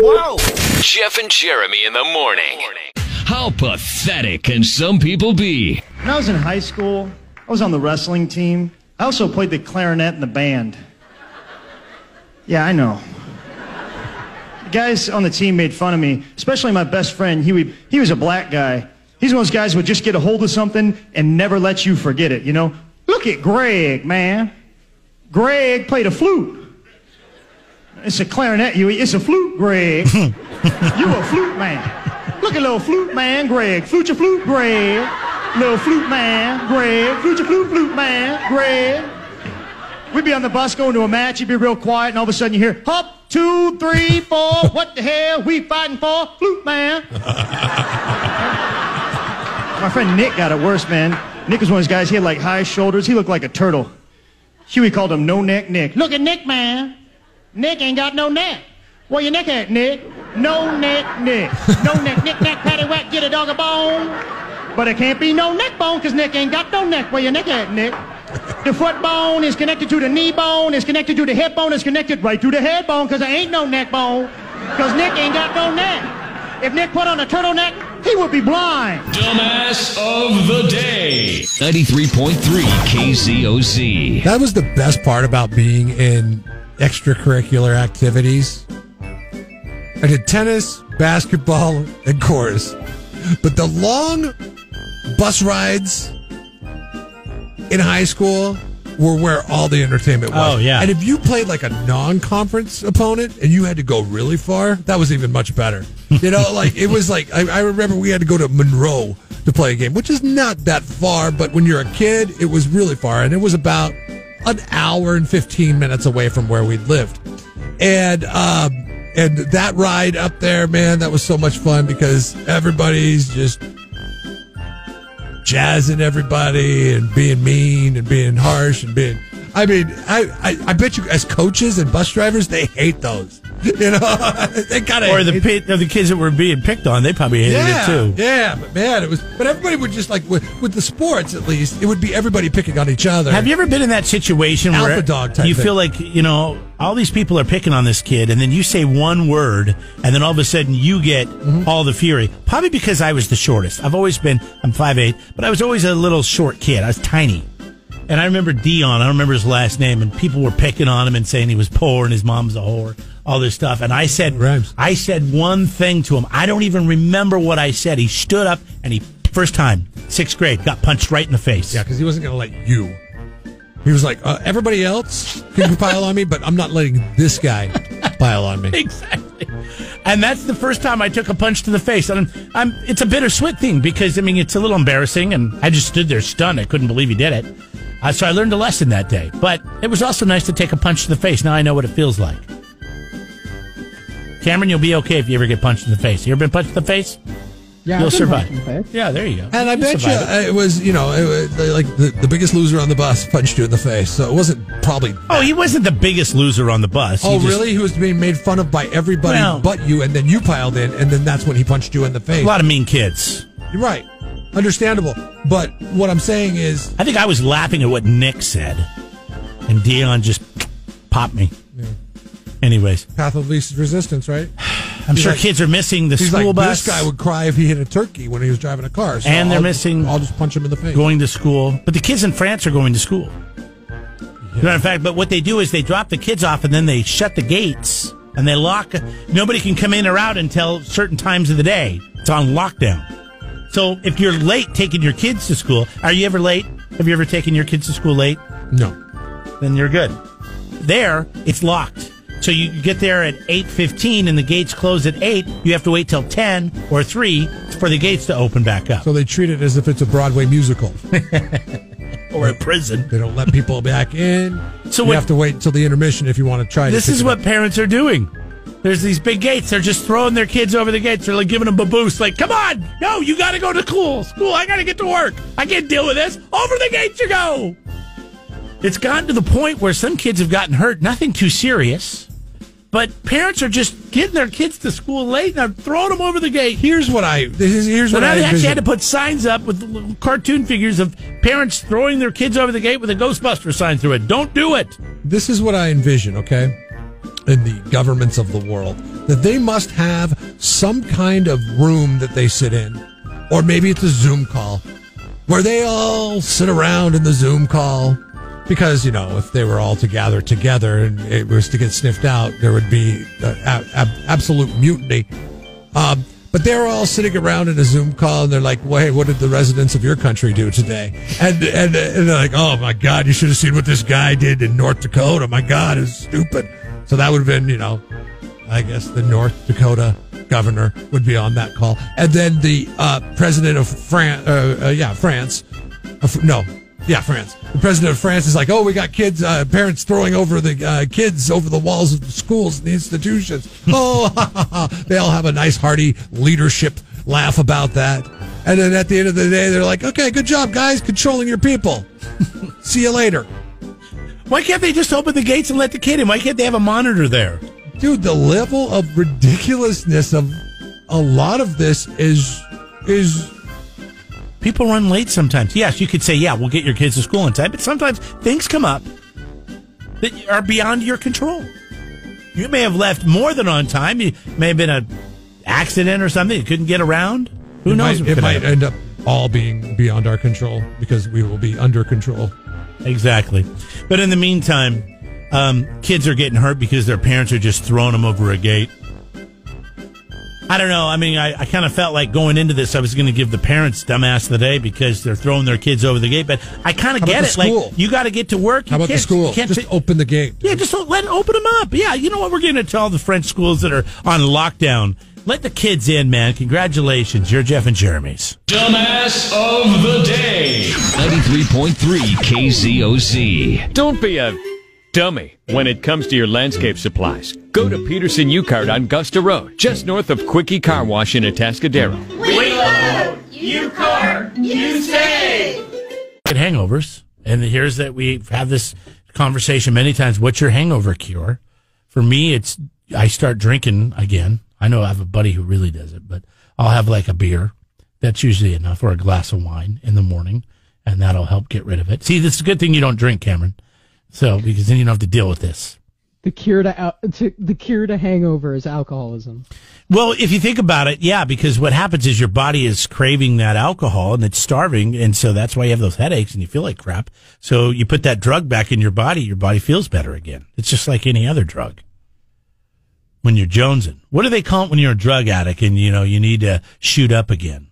Whoa! Jeff and Jeremy in the morning. How pathetic can some people be? When I was in high school, I was on the wrestling team. I also played the clarinet in the band. Yeah, I know. The guys on the team made fun of me, especially my best friend. He was a black guy. He's one of those guys who would just get a hold of something and never let you forget it, you know? Look at Greg, man. Greg played a flute. It's a clarinet, Huey. It's a flute, Greg. You a flute man. Look at little flute man, Greg. Flute your flute, Greg. Little flute man, Greg. Flute your flute man, Greg. We'd be on the bus going to a match. You'd be real quiet, and all of a sudden you hear, hop, 2, 3, 4. What the hell we fighting for? Flute man. My friend Nick got it worse, man. Nick was one of those guys. He had like high shoulders. He looked like a turtle. Huey called him No Neck Nick. Look at Nick, man. Nick ain't got no neck. Where your neck at, Nick? No neck, Nick. No neck, Nick, neck, patty, whack, get a dog a bone. But it can't be no neck bone, because Nick ain't got no neck. Where your neck at, Nick? The foot bone is connected to the knee bone, is connected to the hip bone, is connected right to the head bone, because there ain't no neck bone, because Nick ain't got no neck. If Nick put on a turtleneck, he would be blind. Dumbass of the day. 93.3 KZOZ. That was the best part about being in extracurricular activities. I did tennis, basketball, and chorus. But the long bus rides in high school were where all the entertainment was. Oh, yeah. And if you played like a non-conference opponent and you had to go really far, that was even much better. You know, like it was like, I remember we had to go to Monroe to play a game, which is not that far, but when you're a kid, it was really far. And it was about an hour and 15 minutes away from where we lived. And that ride up there, man, that was so much fun because everybody's just jazzing everybody and being mean and being harsh and being... I mean, I bet you as coaches and bus drivers, they hate those. You know, they kind of... Or the kids that were being picked on, they probably hated it too. Yeah, but man, it was... But everybody would just like, with the sports at least, it would be everybody picking on each other. Have you ever been in that situation where Alpha dog type you thing. feel like, you know, all these people are picking on this kid, and then you say one word, and then all of a sudden you get all the fury? Probably because I was the shortest. I'm 5'8", but I was always a little short kid. I was tiny. And I remember Dion, I don't remember his last name, and people were picking on him and saying he was poor and his mom's a whore, all this stuff. And I said one thing to him. I don't even remember what I said. He stood up and first time, 6th grade, got punched right in the face. Yeah, because he wasn't going to let you. He was like, everybody else can pile on me, but I'm not letting this guy pile on me. Exactly. And that's the first time I took a punch to the face. And it's a bittersweet thing because, I mean, it's a little embarrassing, and I just stood there stunned. I couldn't believe he did it. So I learned a lesson that day. But it was also nice to take a punch to the face. Now I know what it feels like. Cameron, you'll be okay if you ever get punched in the face. You ever been punched in the face? Yeah, you'll survive. Yeah, there you go. And I bet you it was, you know, like the biggest loser on the bus punched you in the face. So it wasn't probably... Oh, he wasn't the biggest loser on the bus. Really? He was being made fun of by everybody but you, and then you piled in, and then that's when he punched you in the face. A lot of mean kids. You're right. Understandable. But what I'm saying is... I think I was laughing at what Nick said, and Dion just popped me. Yeah. Anyways. Path of least resistance, right? I'm sure kids are missing the school bus. This guy would cry if he hit a turkey when he was driving a car. So and they're missing... I'll just punch him in the face. Going to school. But the kids in France are going to school. Yeah. Matter of fact, but what they do is they drop the kids off and then they shut the gates and they lock... Nobody can come in or out until certain times of the day. It's on lockdown. So if you're late taking your kids to school... Are you ever late? Have you ever taken your kids to school late? No. Then you're good. There, it's locked. So you get there at 8:15 and the gates close at 8. You have to wait till 10 or 3 for the gates to open back up. So they treat it as if it's a Broadway musical. Or a prison. They don't let people back in. So you have to wait until the intermission if you want to try this. This is what parents are doing. There's these big gates. They're just throwing their kids over the gates. They're like giving them a boost. Like, come on. No, you got to go to school. I got to get to work. I can't deal with this. Over the gates you go. It's gotten to the point where some kids have gotten hurt. Nothing too serious. But parents are just getting their kids to school late and they're throwing them over the gate. Here's what I actually had to put signs up with little cartoon figures of parents throwing their kids over the gate with a Ghostbuster sign through it. Don't do it. This is what I envision, okay? In the governments of the world. that they must have some kind of room that they sit in, or maybe it's a Zoom call, where they all sit around in the Zoom call. Because, if they were all together and it was to get sniffed out, there would be absolute mutiny. But they're all sitting around in a Zoom call, and they're like, well, hey, what did the residents of your country do today? And they're like, oh, my God, you should have seen what this guy did in North Dakota. My God, it was stupid. So that would have been, I guess the North Dakota governor would be on that call. And then the president of France. The president of France is like, oh, we got kids, parents throwing over the kids over the walls of the schools and the institutions. Oh, they all have a nice, hearty leadership laugh about that. And then at the end of the day, they're like, okay, good job, guys, controlling your people. See you later. Why can't they just open the gates and let the kid in? Why can't they have a monitor there? Dude, the level of ridiculousness of a lot of this is people run late sometimes. Yes, you could say, yeah, we'll get your kids to school on time, but sometimes things come up that are beyond your control. You may have left more than on time. You may have been an accident or something. You couldn't get around. Who knows? It might end up all being beyond our control because we will be under control. Exactly. But in the meantime, kids are getting hurt because their parents are just throwing them over a gate. I don't know. I mean, I kind of felt like going into this, I was going to give the parents dumbass of the day because they're throwing their kids over the gate. But I kind of get it. Like, you got to get to work. How about the school? Just open the gate. Yeah, just open them up. Yeah, you know what? We're going to tell the French schools that are on lockdown. Let the kids in, man. Congratulations. You're Jeff and Jeremy's Dumbass of the Day. 93.3 KZOZ. Don't be a dummy when it comes to your landscape supplies. Go to Peterson U-Cart on Gusta Road, just north of Quickie Car Wash in Atascadero. We load, U-Cart, you save. Hangovers, and here's that we've had this conversation many times. What's your hangover cure? For me, it's I start drinking again. I know I have a buddy who really does it, but I'll have like a beer. That's usually enough, or a glass of wine in the morning, and that'll help get rid of it. See, this is a good thing you don't drink, Cameron. So, because then you don't have to deal with this. The cure to hangover is alcoholism. Well, if you think about it, yeah, because what happens is your body is craving that alcohol and it's starving, and so that's why you have those headaches and you feel like crap. So you put that drug back in your body feels better again. It's just like any other drug. When you're jonesing. What do they call it when you're a drug addict and, you need to shoot up again?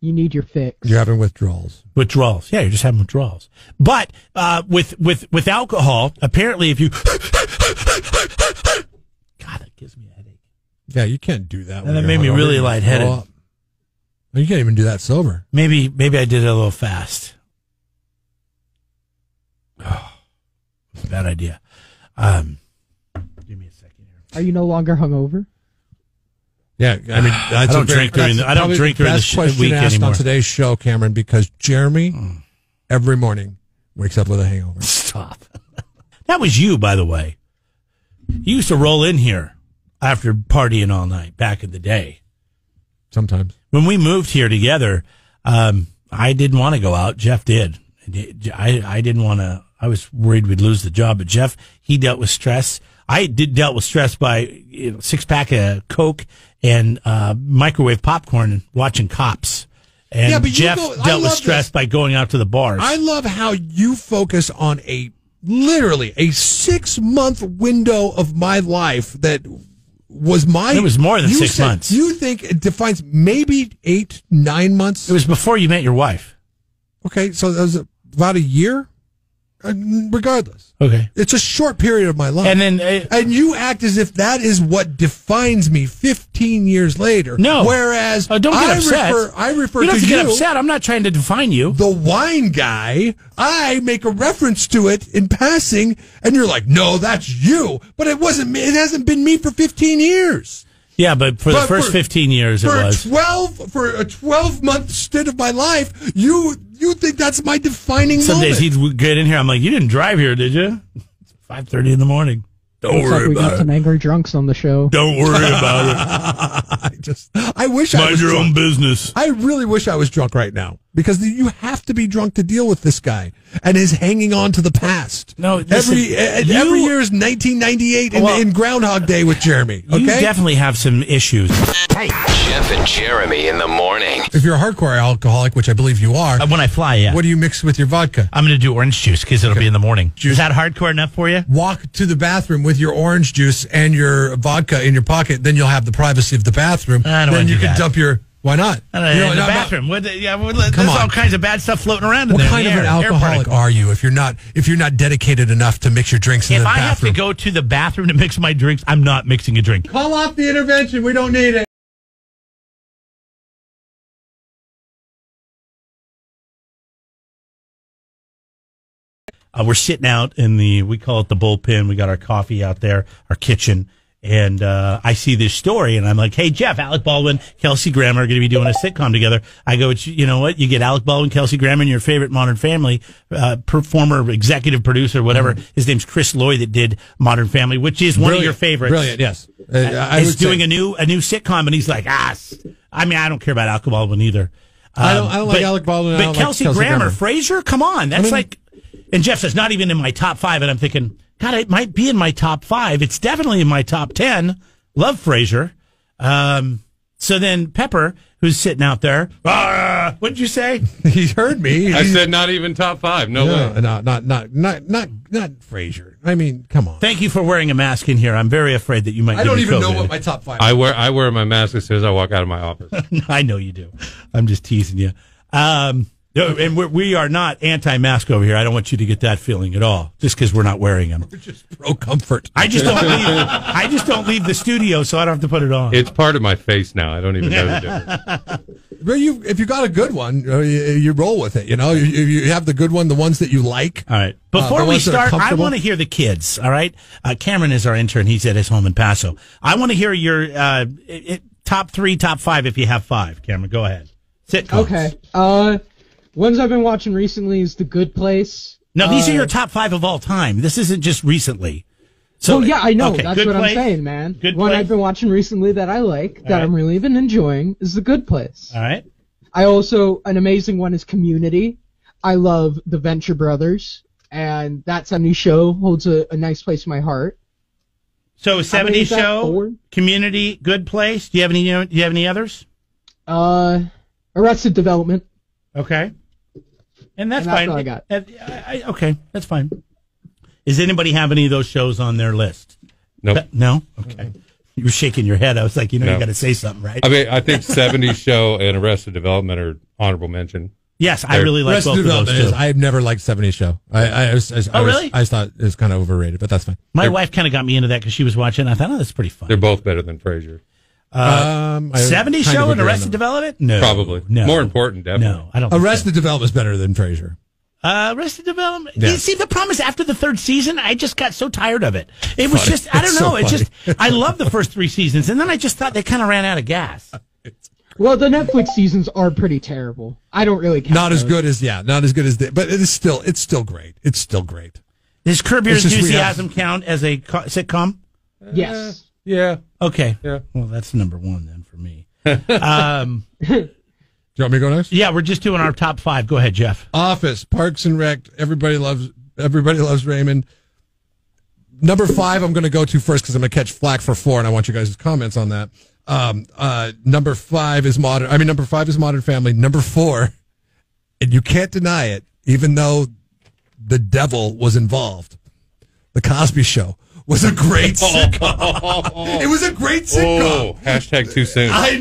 You need your fix. You're having withdrawals. Withdrawals. Yeah, you're just having withdrawals. But with alcohol, apparently if you... God, that gives me a headache. Yeah, you can't do that. And that made me really lightheaded. You can't even do that sober. Maybe I did it a little fast. Oh, bad idea. Give me a second here. Are you no longer hungover? Yeah, I mean, I don't drink during the week anymore. On today's show, Cameron, because Jeremy every morning wakes up with a hangover. Stop. That was you, by the way. You used to roll in here after partying all night back in the day. Sometimes. When we moved here together, I didn't want to go out. Jeff did. I didn't want to. I was worried we'd lose the job, but Jeff, he dealt with stress. I dealt with stress by 6-pack of Coke and microwave popcorn and watching Cops. And yeah, but Jeff dealt with stress by going out to the bars. I love how you focus on literally a 6-month window of my life that was It was more than 6 months. You think it defines maybe 8, 9 months? It was before you met your wife. Okay, so that was about a year? Regardless. Okay. It's a short period of my life. And then and you act as if that is what defines me 15 years later. No. Whereas don't get upset. I refer you don't to have to you. Get upset. I'm not trying to define you. The wine guy, I make a reference to it in passing, and you're like, no, that's you. But it wasn't me. It hasn't been me for 15 years. Yeah, but for the first 15 years it was. For a 12-month stint of my life, you think that's my defining Some moment. days he'd get in here, I'm like, you didn't drive here, did you? It's 5:30 in the morning. Don't worry we about got some angry drunks on the show. Don't worry about it. I wish I was Mind your drunk. own business. I really wish I was drunk right now because you have to be drunk to deal with this guy and his hanging on to the past. No, listen, every year is 1998 in Groundhog Day with Jeremy. Okay, you definitely have some issues. Hey, Jeff and Jeremy in the morning. If you're a hardcore alcoholic, which I believe you are, When I fly, yeah. what do you mix with your vodka? I'm going to do orange juice because it'll be in the morning. Is that hardcore enough for you? Walk to the bathroom with your orange juice and your vodka in your pocket. Then you'll have the privacy of the bathroom. I don't then wanna you do can that. dump your. Why not? In the bathroom. There's on. all kinds of bad stuff floating around in What there. kind of an alcoholic are you if you're not dedicated enough to mix your drinks in If the I have bathroom? to go to the bathroom to mix my drinks, I'm not mixing a drink. Call off the intervention. We don't need it. We're sitting out in we call it the bullpen. We got our coffee out there, our kitchen. And I see this story, and I'm like, hey, Jeff, Alec Baldwin, Kelsey Grammer are going to be doing a sitcom together. I go, you know what? You get Alec Baldwin, Kelsey Grammer, and your favorite Modern Family former executive producer, whatever. His name's Chris Lloyd that did Modern Family, which is one of your favorites. Brilliant, yes. He's doing a new sitcom, and he's like, I mean, I don't care about Alec Baldwin either. I don't like Alec Baldwin. I But don't Kelsey like Grammer, Frasier, come on. That's and Jeff says, not even in my top 5, and I'm thinking, God, it might be in my top 5. It's definitely in my top 10. Love Frasier. So then Pepper, who's sitting out there, what did you say? He heard me. I said not even top 5. No way. No, not Frasier. I mean, come on. Thank you for wearing a mask in here. I'm very afraid that you might. I don't even know what my top 5 is. I wear my mask as soon as I walk out of my office. I know you do. I'm just teasing you. And we are not anti-mask over here. I don't want you to get that feeling at all, just because we're not wearing them. We're just pro comfort. I just don't leave the studio, so I don't have to put it on. It's part of my face now. I don't even know the difference. But if you got a good one, you roll with it. You have the good one, the ones that you like. All right. Before we start, I want to hear the kids. All right. Cameron is our intern. He's at his home in Paso. I want to hear your top 3, top 5, if you have 5. Cameron, go ahead. Sitcoms. Okay. Ones I've been watching recently is The Good Place. No, these are your top 5 of all time. This isn't just recently. So yeah, I know. Okay, that's what Place. I'm saying, man. Good One Place. I've been watching recently that I like, that I'm really been enjoying, is The Good Place. All right. An amazing one is Community. I love the Venture Brothers, and that 70s show holds a nice place in my heart. So 70s show, Community, Good Place. Do you have any others? Arrested Development. Okay. And that's fine. That's all I got. Okay, that's fine. Does anybody have any of those shows on their list? Nope. No? Okay. You were shaking your head. I was like, you got to say something, right? I mean, I think 70s Show and Arrested Development are honorable mention. Yes, I really like both of those too. I've never liked 70s Show. Really? I thought it was kind of overrated, but that's fine. My wife kind of got me into that because she was watching. I thought, that's pretty fun. They're both better than Frasier. 70s Show and Arrested Development? No. Probably. No. More important, definitely. No, I don't think Arrested Development is better than Frasier. Arrested Development. Yeah. You see, the problem is after the 3rd season, I just got so tired of it. It was just, I don't know. So I love the first 3 seasons, and then I just thought they kind of ran out of gas. Well, the Netflix seasons are pretty terrible. I don't really count Not those. as good as but it's still great. It's still great. Does Curb Your Enthusiasm count as a sitcom? Yes. Yeah. Okay. Yeah. Well, that's number 1 then for me. Do you want me to go next? Yeah, we're just doing our top 5. Go ahead, Jeff. Office, Parks and Rec. Everybody loves Raymond. Number 5, I'm going to go to first because I'm going to catch flack for 4, and I want you guys' comments on that. Number 5 is Modern Family. Number 4, and you can't deny it, even though the devil was involved. The Cosby Show was a great sitcom. It was a great sitcom. Hashtag too soon. I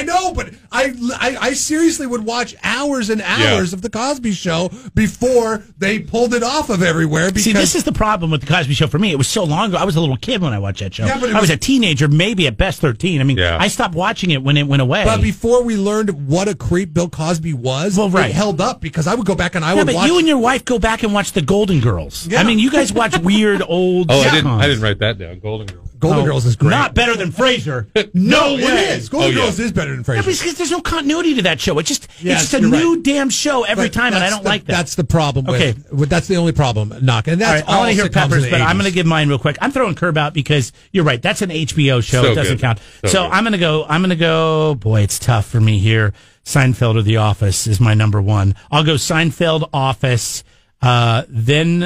know, but I seriously would watch hours and hours of the Cosby Show before they pulled it off of everywhere. Because See, this is the problem with the Cosby Show for me. It was so long ago. I was a little kid when I watched that show. Yeah, but I was a teenager, maybe at best 13. I mean, I stopped watching it when it went away. But before we learned what a creep Bill Cosby was, it held up because I would go back and I would watch. You and your wife go back and watch the Golden Girls. Yeah. I mean, you guys watch weird old sitcoms. I didn't write that down. Golden Girls. Golden Girls is great. Not better than Frasier. No way. It is. Golden Girls is better than Frasier. Yeah, because there's no continuity to that show. It's just a you're new right. damn show every time, and I don't like that. That's the problem. That's the only problem. Knock. And that's all right, I want to hear sitcoms Peppers, in the but I'm 80s. going to give mine real quick. I'm throwing Curb out because you're right. That's an HBO show. So It doesn't good. count. So good. I'm going to go. Boy, it's tough for me here. Seinfeld or The Office is my number one. I'll go Seinfeld, Office, then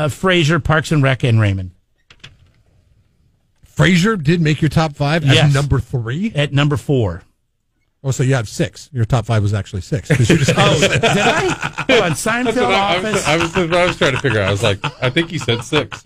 Frasier, Parks and Rec, and Raymond. Frasier did make your top 5 as number 3? At number 4. Oh, so you have 6. Your top 5 was actually 6. You just did I? Hold on, Seinfeld, Office. I was trying to figure out. I was like, I think he said 6.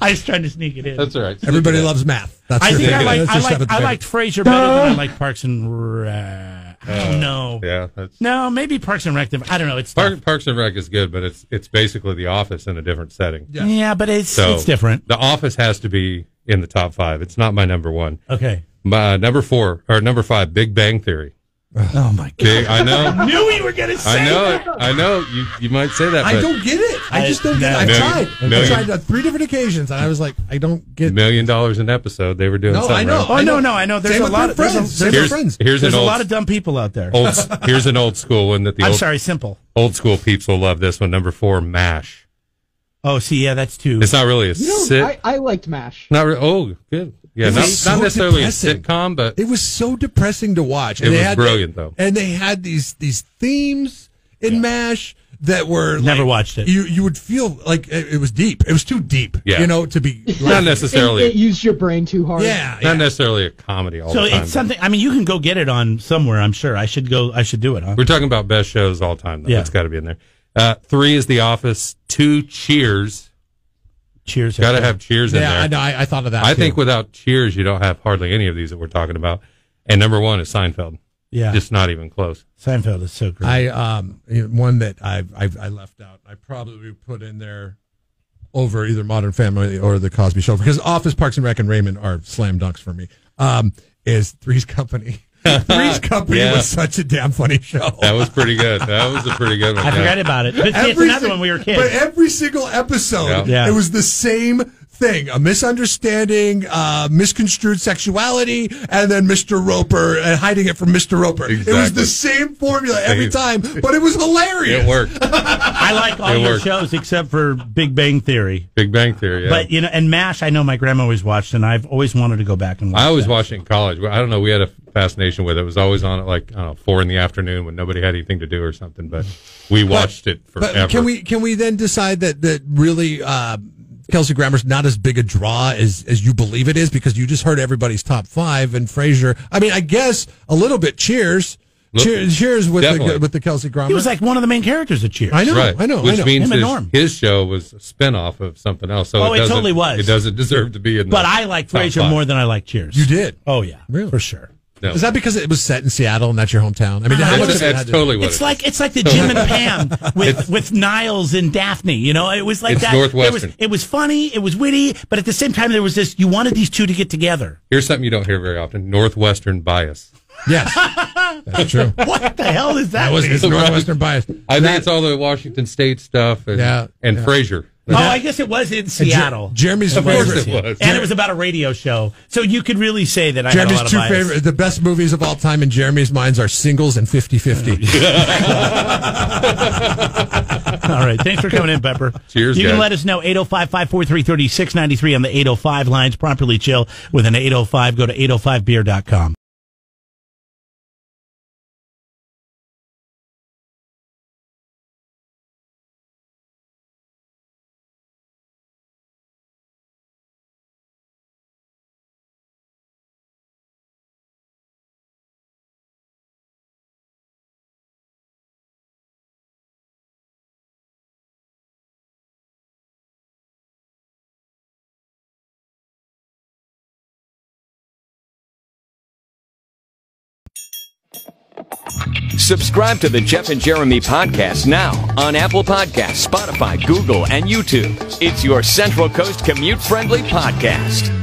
I was trying to sneak it in. That's all right. Everybody loves math. That's I your think thing. I liked Frasier better than I liked Parks and Rec. No. Yeah. No, maybe Parks and Rec. I don't know. It's tough. Parks and Rec is good, but it's basically The Office in a different setting. Yeah, but it's different. The Office has to be in the top 5. It's not my number 1. Okay. My number 5, Big Bang Theory. Oh my God! I know. I knew you were going to say that. I know. You might say that. I don't get it. I just don't get it. I tried on 3 different occasions, and I was like, I don't get $1 million an episode. They were doing something. I know. Right. Oh, I know. There's Same a with lot their of friends. there's a lot of dumb people out there. Here's an old school one that Simple. Old school peeps will love this one. Number 4, MASH. Oh, see, yeah, that's too. It's not really a I liked MASH. Not oh, good. Yeah, not necessarily depressing. a sitcom, but it was so depressing to watch. It was brilliant, though. And they had these themes in MASH that were never watched it. You would feel like it was deep. It was too deep. Yeah. To be not necessarily. It used your brain too hard. Yeah, not necessarily a comedy all the time. So it's something. I mean, you can go get it on somewhere. I'm sure. I should do it. Huh? We're talking about best shows all time. Though. Yeah. It's got to be in there. 3 is The Office. 2, Cheers. Cheers. Got to have Cheers in there. Yeah, I know. I thought of that. I too. think without Cheers, you don't have hardly any of these that we're talking about. And number 1 is Seinfeld. Yeah, just not even close. Seinfeld is so great. One that I left out. I probably put in there over either Modern Family or The Cosby Show because Office, Parks and Rec, and Raymond are slam dunks for me. Is Three's Company. Three's Company was such a damn funny show. That was pretty good. That was a pretty good one. I forgot about it. But it's another one we were kids. But every single episode, it was the same thing. A misunderstanding, misconstrued sexuality, and then Mr. Roper, and hiding it from Mr. Roper. Exactly. It was the same formula every time, but it was hilarious. It worked. I like all your shows except for Big Bang Theory. Big Bang Theory, yeah. But, and MASH, I know my grandma always watched, and I've always wanted to go back and watch I always that. watched it in college. I don't know. We had a fascination with it. It was always on at 4 in the afternoon when nobody had anything to do or something. But we watched it forever. But can we then decide that really Kelsey Grammer's not as big a draw as you believe it is because you just heard everybody's top 5 and Frasier? I mean, I guess a little bit. Cheers with the Kelsey Grammer. He was like one of the main characters of Cheers. I know. Which means Him and Norm. his show was a spinoff of something else. So it totally was. It doesn't deserve to be in. But I like Frasier more than I like Cheers. You did? Oh yeah, really, for sure. No. Is that because it was set in Seattle and that's your hometown? I mean, that's totally what it's like. It's like the Jim and Pam with Niles and Daphne. It was like it's that. Northwestern. It was funny. It was witty, but at the same time, there was this. You wanted these two to get together. Here's something you don't hear very often: Northwestern bias. Yes, that's true. What the hell is that? It's Northwestern bias. I think it's all the Washington State stuff and Frasier. Oh, I guess it was in Seattle. Jeremy's of course it was. And it was about a radio show. So you could really say that I had a lot of two bias. favorite, the best movies of all time in Jeremy's minds are Singles and 50-50. All right. Thanks for coming in, Pepper. Cheers, You guys. can let us know, 805-543-3693 on the 805 lines. Properly chill with an 805. Go to 805beer.com. Subscribe to the Jeff and Jeremy podcast now on Apple Podcasts, Spotify, Google, and YouTube. It's your Central Coast commute-friendly podcast.